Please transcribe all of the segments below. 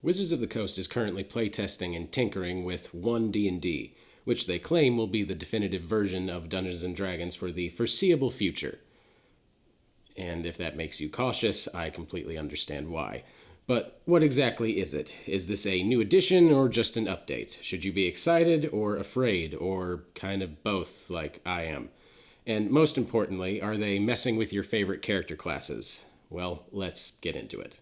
Wizards of the Coast is currently playtesting and tinkering with One D&D, which they claim will be the definitive version of Dungeons & Dragons for the foreseeable future. And if that makes you cautious, I completely understand why. But what exactly is it? Is this a new edition or just an update? Should you be excited or afraid or kind of both like I am? And most importantly, are they messing with your favorite character classes? Well, let's get into it.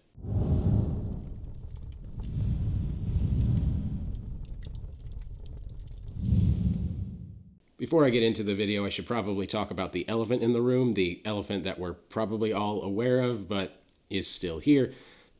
Before I get into the video, I should probably talk about the elephant in the room, the elephant that we're probably all aware of, but is still here.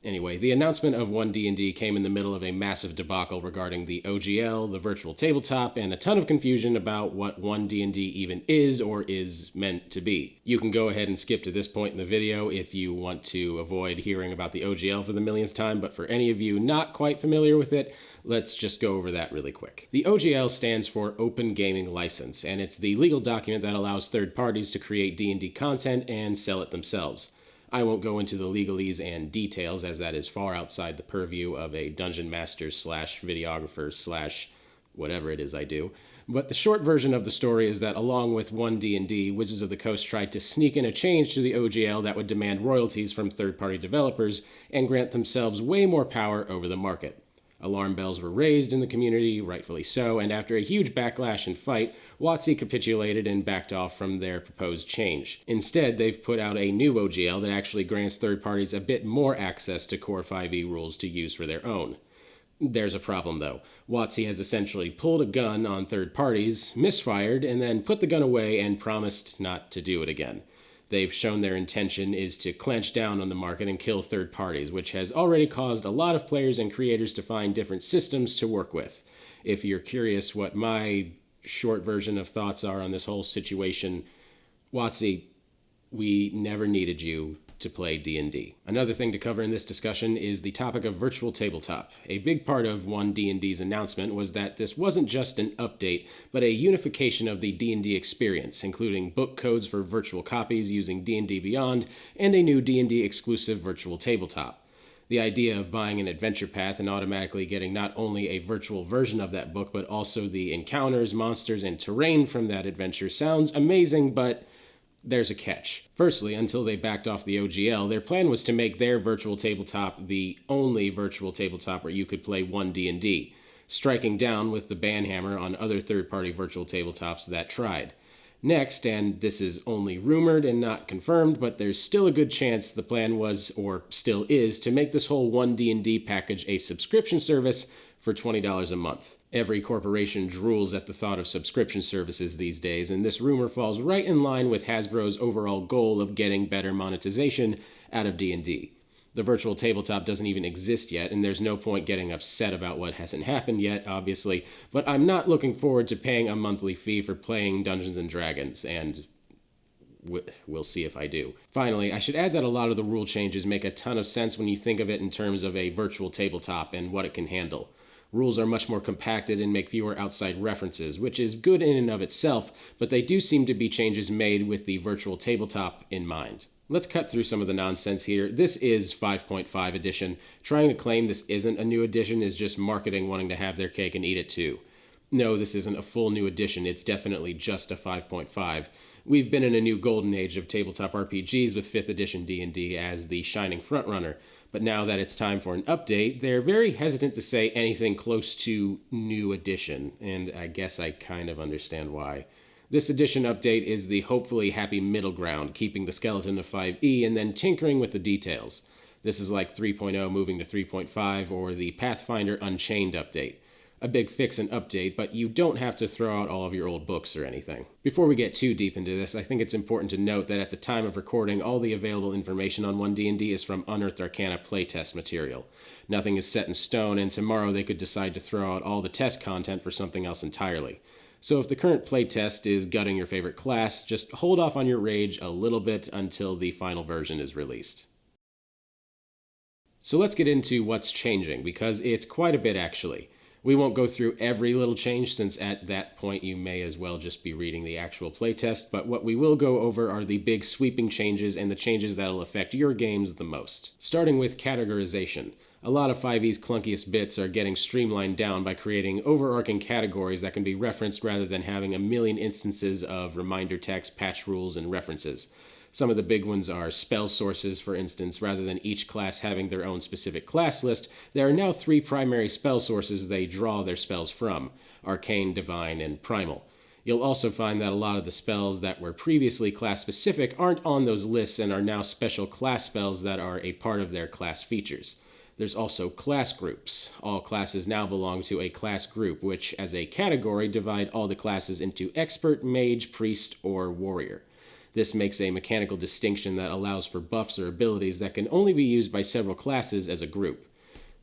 Anyway, the announcement of One D&D came in the middle of a massive debacle regarding the OGL, the virtual tabletop, and a ton of confusion about what One D&D even is or is meant to be. You can go ahead and skip to this point in the video if you want to avoid hearing about the OGL for the millionth time, but for any of you not quite familiar with it, let's just go over that really quick. The OGL stands for Open Gaming License, and it's the legal document that allows third parties to create D&D content and sell it themselves. I won't go into the legalese and details, as that is far outside the purview of a dungeon master / videographer / whatever it is I do. But the short version of the story is that along with One D&D, Wizards of the Coast tried to sneak in a change to the OGL that would demand royalties from third-party developers and grant themselves way more power over the market. Alarm bells were raised in the community, rightfully so, and after a huge backlash and fight, WotC capitulated and backed off from their proposed change. Instead, they've put out a new OGL that actually grants third parties a bit more access to Core 5e rules to use for their own. There's a problem, though. WotC has essentially pulled a gun on third parties, misfired, and then put the gun away and promised not to do it again. They've shown their intention is to clench down on the market and kill third parties, which has already caused a lot of players and creators to find different systems to work with. If you're curious what my short version of thoughts are on this whole situation, WotC, we never needed you to play D&D. Another thing to cover in this discussion is the topic of virtual tabletop. A big part of One D&D's announcement was that this wasn't just an update, but a unification of the D&D experience, including book codes for virtual copies using D&D Beyond, and a new D&D exclusive virtual tabletop. The idea of buying an adventure path and automatically getting not only a virtual version of that book, but also the encounters, monsters, and terrain from that adventure sounds amazing, but there's a catch. Firstly, until they backed off the OGL, their plan was to make their virtual tabletop the only virtual tabletop where you could play One D&D, striking down with the banhammer on other third-party virtual tabletops that tried. Next, and this is only rumored and not confirmed, but there's still a good chance the plan was, or still is, to make this whole One D&D package a subscription service for $20 a month. Every corporation drools at the thought of subscription services these days, and this rumor falls right in line with Hasbro's overall goal of getting better monetization out of D&D. The virtual tabletop doesn't even exist yet, and there's no point getting upset about what hasn't happened yet, obviously, but I'm not looking forward to paying a monthly fee for playing Dungeons & Dragons, and we'll see if I do. Finally, I should add that a lot of the rule changes make a ton of sense when you think of it in terms of a virtual tabletop and what it can handle. Rules are much more compacted and make fewer outside references, which is good in and of itself, but they do seem to be changes made with the virtual tabletop in mind. Let's cut through some of the nonsense here. This is 5.5 edition. Trying to claim this isn't a new edition is just marketing wanting to have their cake and eat it too. No, this isn't a full new edition. It's definitely just a 5.5. We've been in a new golden age of tabletop RPGs with 5th edition D&D as the shining frontrunner. But now that it's time for an update, they're very hesitant to say anything close to new edition, and I guess I kind of understand why. This edition update is the hopefully happy middle ground, keeping the skeleton of 5e and then tinkering with the details. This is like 3.0 moving to 3.5 or the Pathfinder Unchained update. A big fix and update, but you don't have to throw out all of your old books or anything. Before we get too deep into this, I think it's important to note that at the time of recording, all the available information on One D&D is from Unearthed Arcana playtest material. Nothing is set in stone, and tomorrow they could decide to throw out all the test content for something else entirely. So if the current playtest is gutting your favorite class, just hold off on your rage a little bit until the final version is released. So let's get into what's changing, because it's quite a bit actually. We won't go through every little change, since at that point you may as well just be reading the actual playtest, but what we will go over are the big sweeping changes and the changes that'll affect your games the most. Starting with categorization. A lot of 5e's clunkiest bits are getting streamlined down by creating overarching categories that can be referenced rather than having a million instances of reminder text, patch rules, and references. Some of the big ones are spell sources, for instance. Rather than each class having their own specific class list, there are now 3 primary spell sources they draw their spells from: Arcane, Divine, and Primal. You'll also find that a lot of the spells that were previously class-specific aren't on those lists and are now special class spells that are a part of their class features. There's also class groups. All classes now belong to a class group, which, as a category, divide all the classes into expert, mage, priest, or warrior. This makes a mechanical distinction that allows for buffs or abilities that can only be used by several classes as a group.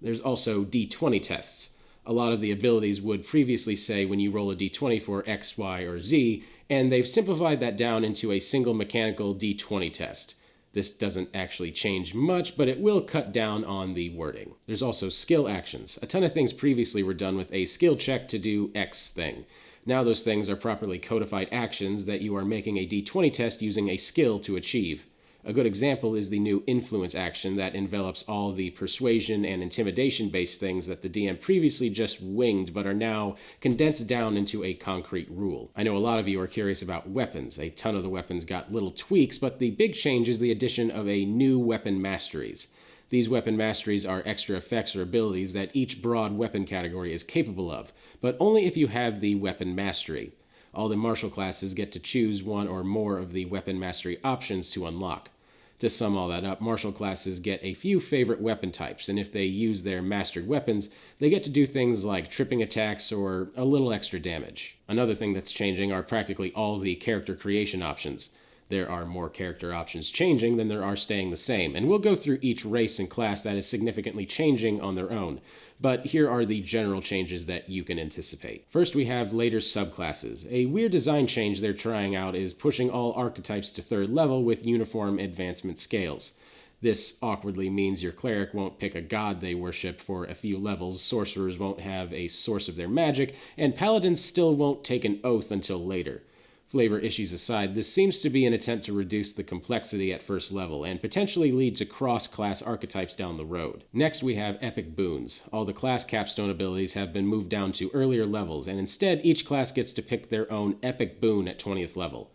There's also D20 tests. A lot of the abilities would previously say when you roll a D20 for X, Y, or Z, and they've simplified that down into a single mechanical D20 test. This doesn't actually change much, but it will cut down on the wording. There's also skill actions. A ton of things previously were done with a skill check to do X thing. Now those things are properly codified actions that you are making a D20 test using a skill to achieve. A good example is the new influence action that envelops all the persuasion and intimidation-based things that the DM previously just winged but are now condensed down into a concrete rule. I know a lot of you are curious about weapons. A ton of the weapons got little tweaks, but the big change is the addition of a new weapon masteries. These weapon masteries are extra effects or abilities that each broad weapon category is capable of, but only if you have the weapon mastery. All the martial classes get to choose one or more of the weapon mastery options to unlock. To sum all that up, martial classes get a few favorite weapon types, and if they use their mastered weapons, they get to do things like tripping attacks or a little extra damage. Another thing that's changing are practically all the character creation options. There are more character options changing than there are staying the same, and we'll go through each race and class that is significantly changing on their own. But here are the general changes that you can anticipate. First, we have later subclasses. A weird design change they're trying out is pushing all archetypes to 3rd level with uniform advancement scales. This awkwardly means your cleric won't pick a god they worship for a few levels, sorcerers won't have a source of their magic, and paladins still won't take an oath until later. Flavor issues aside, this seems to be an attempt to reduce the complexity at 1st level and potentially lead to cross-class archetypes down the road. Next, we have epic boons. All the class capstone abilities have been moved down to earlier levels, and instead each class gets to pick their own epic boon at 20th level.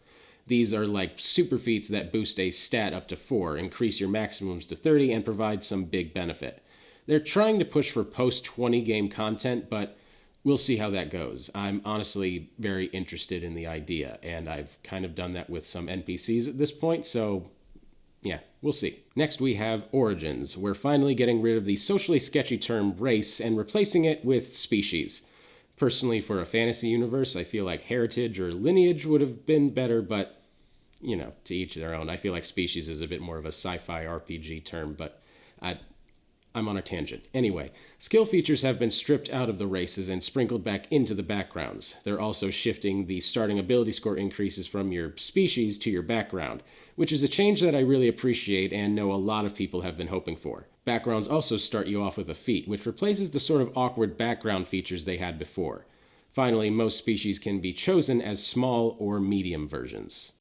These are like super feats that boost a stat up to 4, increase your maximums to 30, and provide some big benefit. They're trying to push for post-20 game content, but we'll see how that goes. I'm honestly very interested in the idea, and I've kind of done that with some NPCs at this point, so yeah, we'll see. Next we have origins. We're finally getting rid of the socially sketchy term race and replacing it with species. Personally, for a fantasy universe, I feel like heritage or lineage would have been better, but, to each their own. I feel like species is a bit more of a sci-fi RPG term, but I'm on a tangent. Anyway, skill features have been stripped out of the races and sprinkled back into the backgrounds. They're also shifting the starting ability score increases from your species to your background, which is a change that I really appreciate and know a lot of people have been hoping for. Backgrounds also start you off with a feat, which replaces the sort of awkward background features they had before. Finally, most species can be chosen as small or medium versions.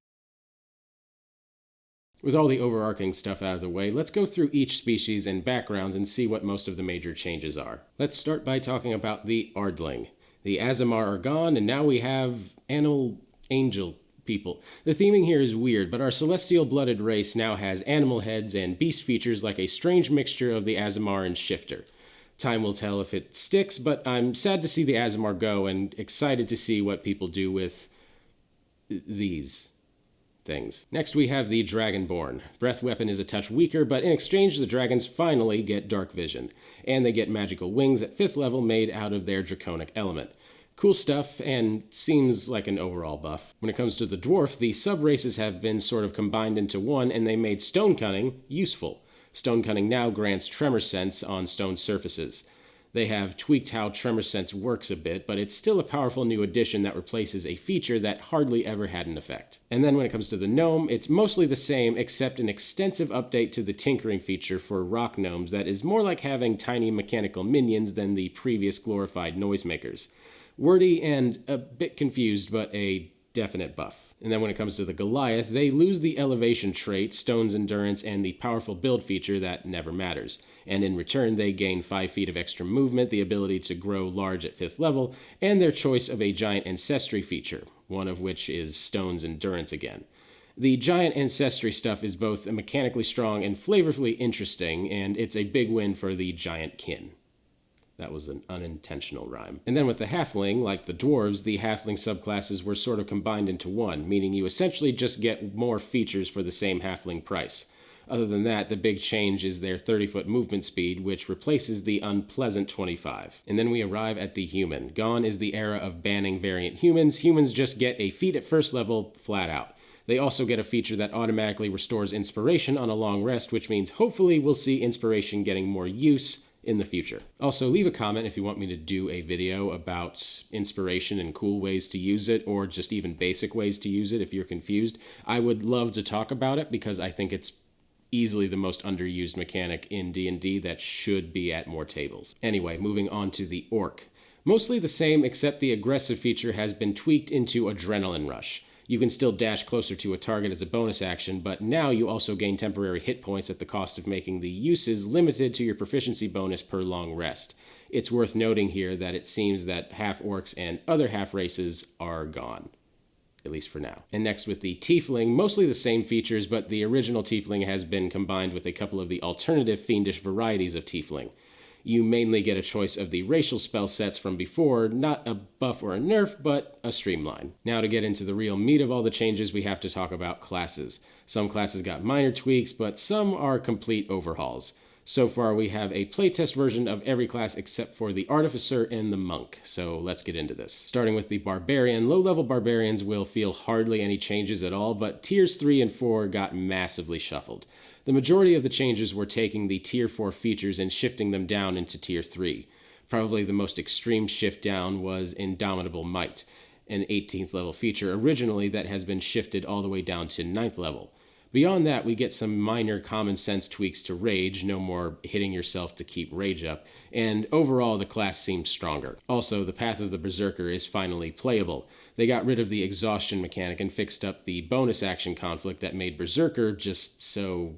With all the overarching stuff out of the way, let's go through each species and backgrounds and see what most of the major changes are. Let's start by talking about the Ardling. The Aasimar are gone, and now we have animal angel people. The theming here is weird, but our celestial-blooded race now has animal heads and beast features like a strange mixture of the Aasimar and Shifter. Time will tell if it sticks, but I'm sad to see the Aasimar go and excited to see what people do with these things. Next we have the Dragonborn. Breath weapon is a touch weaker, but in exchange the dragons finally get dark vision, and they get magical wings at 5th level made out of their draconic element. Cool stuff, and seems like an overall buff. When it comes to the dwarf, the sub-races have been sort of combined into one, and they made stone cunning useful. Stone cunning now grants tremor sense on stone surfaces. They have tweaked how tremor sense works a bit, but it's still a powerful new addition that replaces a feature that hardly ever had an effect. And then when it comes to the gnome, it's mostly the same except an extensive update to the tinkering feature for rock gnomes that is more like having tiny mechanical minions than the previous glorified noisemakers. Wordy and a bit confused, but a definite buff. And then when it comes to the Goliath, they lose the elevation trait, Stone's Endurance, and the powerful build feature that never matters. And in return, they gain 5 feet of extra movement, the ability to grow large at 5th level, and their choice of a giant ancestry feature, one of which is Stone's Endurance again. The giant ancestry stuff is both mechanically strong and flavorfully interesting, and it's a big win for the giant kin. That was an unintentional rhyme. And then with the halfling, like the dwarves, the halfling subclasses were sort of combined into one, meaning you essentially just get more features for the same halfling price. Other than that, the big change is their 30-foot movement speed, which replaces the unpleasant 25. And then we arrive at the human. Gone is the era of banning variant humans. Humans just get a feat at first level, flat out. They also get a feature that automatically restores inspiration on a long rest, which means hopefully we'll see inspiration getting more use in the future. Also, leave a comment if you want me to do a video about inspiration and cool ways to use it, or just even basic ways to use it if you're confused. I would love to talk about it because I think it's easily the most underused mechanic in D&D that should be at more tables. Anyway, moving on to the orc. Mostly the same, except the aggressive feature has been tweaked into Adrenaline Rush. You can still dash closer to a target as a bonus action, but now you also gain temporary hit points at the cost of making the uses limited to your proficiency bonus per long rest. It's worth noting here that it seems that half-orcs and other half-races are gone, at least for now. And next with the Tiefling, mostly the same features, but the original Tiefling has been combined with a couple of the alternative fiendish varieties of Tiefling. You mainly get a choice of the racial spell sets from before, not a buff or a nerf, but a streamline. Now to get into the real meat of all the changes, we have to talk about classes. Some classes got minor tweaks, but some are complete overhauls. So far, we have a playtest version of every class except for the Artificer and the Monk, so let's get into this. Starting with the Barbarian, low-level Barbarians will feel hardly any changes at all, but Tiers 3 and 4 got massively shuffled. The majority of the changes were taking the Tier 4 features and shifting them down into Tier 3. Probably the most extreme shift down was Indomitable Might, an 18th level feature originally that has been shifted all the way down to 9th level. Beyond that, we get some minor common sense tweaks to Rage, no more hitting yourself to keep Rage up, and overall the class seems stronger. Also, the Path of the Berserker is finally playable. They got rid of the exhaustion mechanic and fixed up the bonus action conflict that made Berserker just so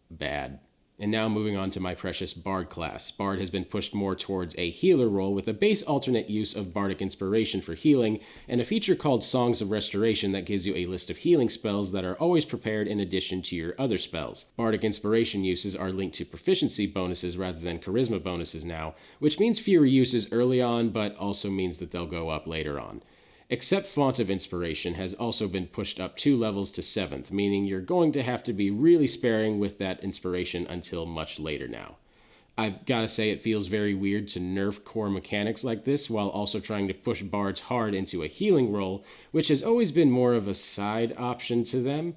bad. And now moving on to my precious Bard class. Bard has been pushed more towards a healer role with a base alternate use of Bardic Inspiration for healing, and a feature called Songs of Restoration that gives you a list of healing spells that are always prepared in addition to your other spells. Bardic Inspiration uses are linked to proficiency bonuses rather than charisma bonuses now, which means fewer uses early on, but also means that they'll go up later on. Except Font of Inspiration has also been pushed up 2 levels to 7th, meaning you're going to have to be really sparing with that inspiration until much later now. I've got to say it feels very weird to nerf core mechanics like this while also trying to push bards hard into a healing role, which has always been more of a side option to them.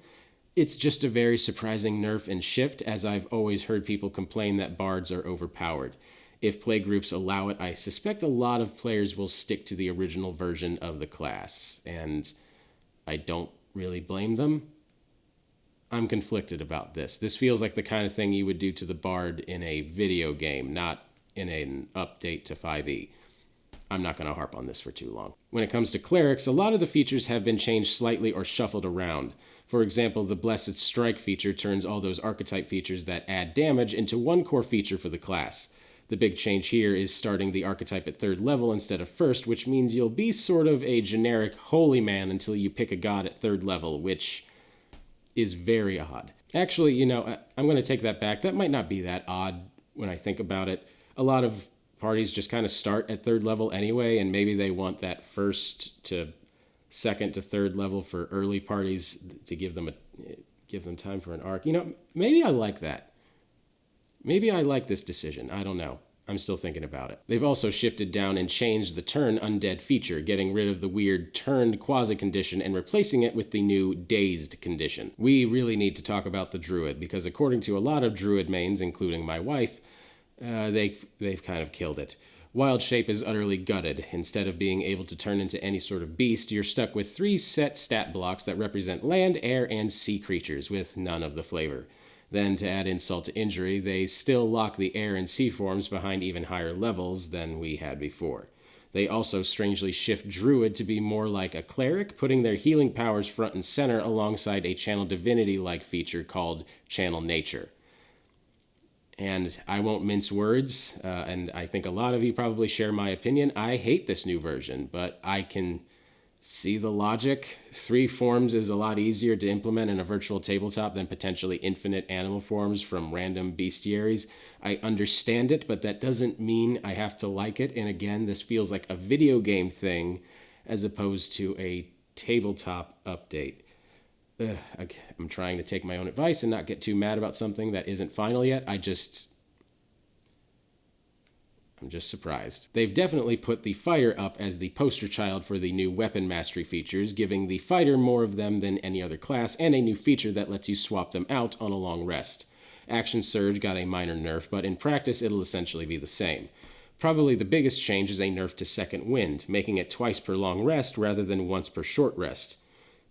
It's just a very surprising nerf and shift, as I've always heard people complain that bards are overpowered. If playgroups allow it, I suspect a lot of players will stick to the original version of the class, and I don't really blame them. I'm conflicted about this. This feels like the kind of thing you would do to the bard in a video game, not in an update to 5e. I'm not going to harp on this for too long. When it comes to clerics, a lot of the features have been changed slightly or shuffled around. For example, the Blessed Strike feature turns all those archetype features that add damage into one core feature for the class. The big change here is starting the archetype at 3rd level instead of 1st, which means you'll be sort of a generic holy man until you pick a god at 3rd level, which is very odd. Actually, I'm going to take that back. That might not be that odd when I think about it. A lot of parties just kind of start at 3rd level anyway, and maybe they want that 1st to 2nd to 3rd level for early parties to give them time for an arc. Maybe I like that. Maybe I like this decision. I don't know. I'm still thinking about it. They've also shifted down and changed the turn undead feature, getting rid of the weird turned quasi-condition and replacing it with the new dazed condition. We really need to talk about the druid, because according to a lot of druid mains, including my wife, they've kind of killed it. Wild Shape is utterly gutted. Instead of being able to turn into any sort of beast, you're stuck with 3 set stat blocks that represent land, air, and sea creatures, with none of the flavor. Then, to add insult to injury, they still lock the air and sea forms behind even higher levels than we had before. They also strangely shift Druid to be more like a cleric, putting their healing powers front and center alongside a Channel Divinity-like feature called Channel Nature. And I won't mince words, and I think a lot of you probably share my opinion. I hate this new version, but I can see the logic. 3 forms is a lot easier to implement in a virtual tabletop than potentially infinite animal forms from random bestiaries. I understand it, but that doesn't mean I have to like it. And again, this feels like a video game thing as opposed to a tabletop update. I'm trying to take my own advice and not get too mad about something that isn't final yet. I'm just surprised. They've definitely put the fighter up as the poster child for the new weapon mastery features, giving the fighter more of them than any other class, and a new feature that lets you swap them out on a long rest. Action Surge got a minor nerf, but in practice it'll essentially be the same. Probably the biggest change is a nerf to Second Wind, making it twice per long rest rather than once per short rest.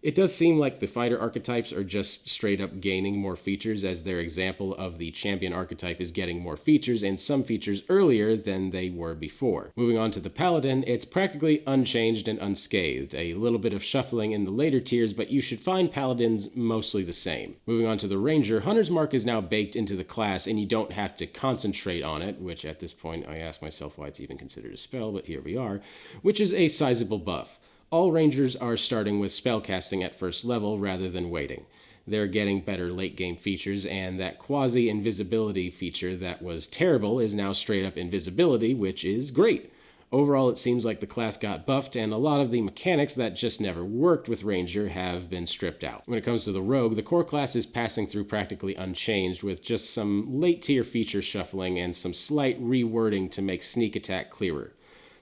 It does seem like the fighter archetypes are just straight up gaining more features, as their example of the champion archetype is getting more features and some features earlier than they were before. Moving on to the paladin, it's practically unchanged and unscathed. A little bit of shuffling in the later tiers, but you should find paladins mostly the same. Moving on to the ranger, Hunter's Mark is now baked into the class and you don't have to concentrate on it, which at this point I ask myself why it's even considered a spell, but here we are, which is a sizable buff. All rangers are starting with spellcasting at first level rather than waiting. They're getting better late-game features, and that quasi-invisibility feature that was terrible is now straight-up invisibility, which is great. Overall, it seems like the class got buffed, and a lot of the mechanics that just never worked with Ranger have been stripped out. When it comes to the Rogue, the core class is passing through practically unchanged, with just some late-tier feature shuffling and some slight rewording to make sneak attack clearer.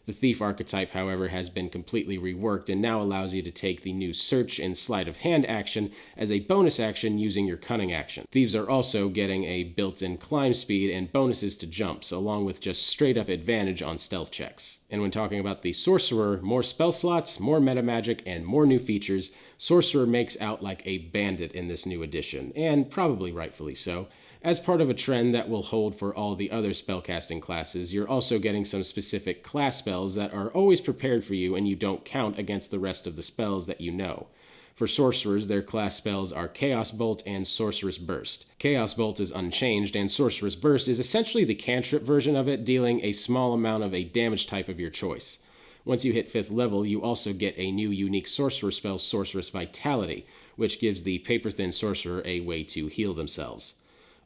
The Thief archetype, however, has been completely reworked and now allows you to take the new Search and Sleight of Hand action as a bonus action using your Cunning action. Thieves are also getting a built-in climb speed and bonuses to jumps, along with just straight-up advantage on stealth checks. And when talking about the Sorcerer, more spell slots, more meta magic, and more new features, Sorcerer makes out like a bandit in this new edition, and probably rightfully so. As part of a trend that will hold for all the other spellcasting classes, you're also getting some specific class spells that are always prepared for you and you don't count against the rest of the spells that you know. For sorcerers, their class spells are Chaos Bolt and Sorceress Burst. Chaos Bolt is unchanged, and Sorceress Burst is essentially the cantrip version of it, dealing a small amount of a damage type of your choice. Once you hit 5th level, you also get a new unique sorcerer spell, Sorceress Vitality, which gives the paper-thin sorcerer a way to heal themselves.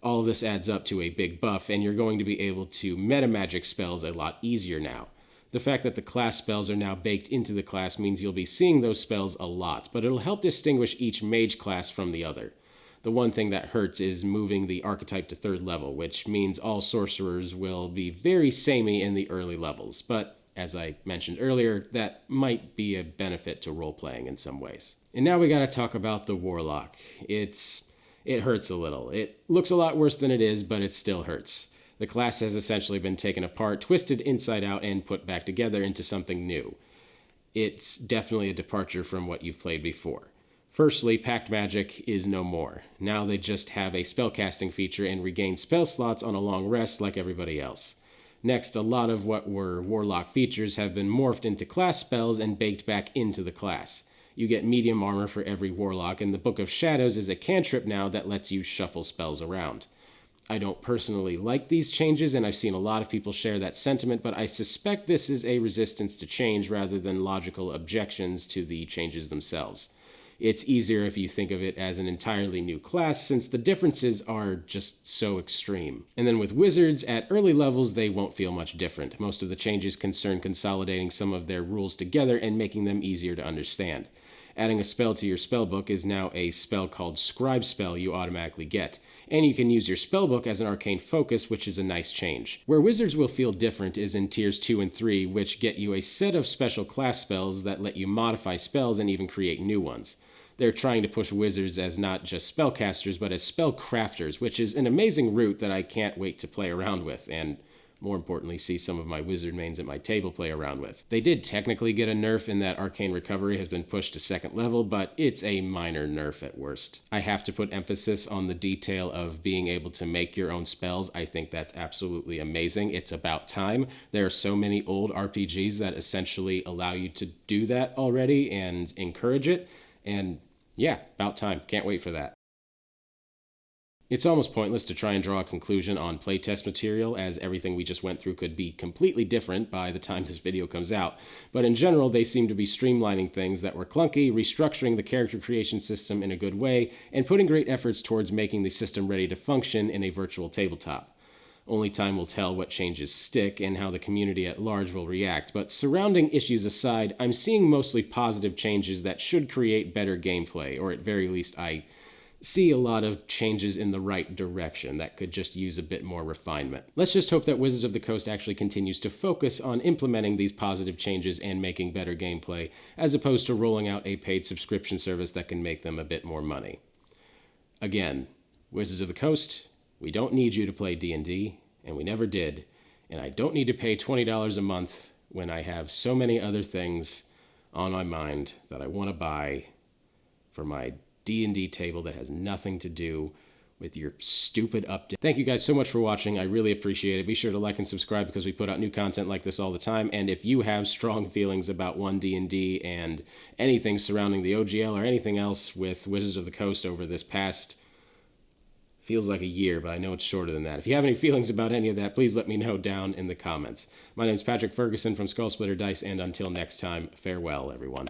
All of this adds up to a big buff, and you're going to be able to meta-magic spells a lot easier now. The fact that the class spells are now baked into the class means you'll be seeing those spells a lot, but it'll help distinguish each mage class from the other. The one thing that hurts is moving the archetype to 3rd level, which means all sorcerers will be very samey in the early levels, but as I mentioned earlier, that might be a benefit to role-playing in some ways. And now we gotta talk about the Warlock. It hurts a little. It looks a lot worse than it is, but it still hurts. The class has essentially been taken apart, twisted inside out, and put back together into something new. It's definitely a departure from what you've played before. Firstly, Pact Magic is no more. Now they just have a spellcasting feature and regain spell slots on a long rest like everybody else. Next, a lot of what were Warlock features have been morphed into class spells and baked back into the class. You get medium armor for every Warlock, and the Book of Shadows is a cantrip now that lets you shuffle spells around. I don't personally like these changes, and I've seen a lot of people share that sentiment, but I suspect this is a resistance to change rather than logical objections to the changes themselves. It's easier if you think of it as an entirely new class, since the differences are just so extreme. And then with wizards, at early levels they won't feel much different. Most of the changes concern consolidating some of their rules together and making them easier to understand. Adding a spell to your spellbook is now a spell called Scribe Spell you automatically get, and you can use your spellbook as an arcane focus, which is a nice change. Where wizards will feel different is in tiers 2 and 3, which get you a set of special class spells that let you modify spells and even create new ones. They're trying to push wizards as not just spellcasters, but as spellcrafters, which is an amazing route that I can't wait to play around with, and more importantly, see some of my wizard mains at my table play around with. They did technically get a nerf in that Arcane Recovery has been pushed to 2nd level, but it's a minor nerf at worst. I have to put emphasis on the detail of being able to make your own spells. I think that's absolutely amazing. It's about time. There are so many old RPGs that essentially allow you to do that already and encourage it, and yeah, about time. Can't wait for that. It's almost pointless to try and draw a conclusion on playtest material, as everything we just went through could be completely different by the time this video comes out. But in general, they seem to be streamlining things that were clunky, restructuring the character creation system in a good way, and putting great efforts towards making the system ready to function in a virtual tabletop. Only time will tell what changes stick and how the community at large will react, but surrounding issues aside, I'm seeing mostly positive changes that should create better gameplay, or at very least I see a lot of changes in the right direction that could just use a bit more refinement. Let's just hope that Wizards of the Coast actually continues to focus on implementing these positive changes and making better gameplay, as opposed to rolling out a paid subscription service that can make them a bit more money. Again, Wizards of the Coast, we don't need you to play D&D, and we never did, and I don't need to pay $20 a month when I have so many other things on my mind that I want to buy for my D&D table that has nothing to do with your stupid update. Thank you guys so much for watching. I really appreciate it. Be sure to like and subscribe because we put out new content like this all the time. And if you have strong feelings about One D&D and anything surrounding the OGL or anything else with Wizards of the Coast over this past, feels like a year, but I know it's shorter than that. If you have any feelings about any of that, please let me know down in the comments. My name is Patrick Ferguson from Skull Splitter Dice, and until next time, farewell, everyone.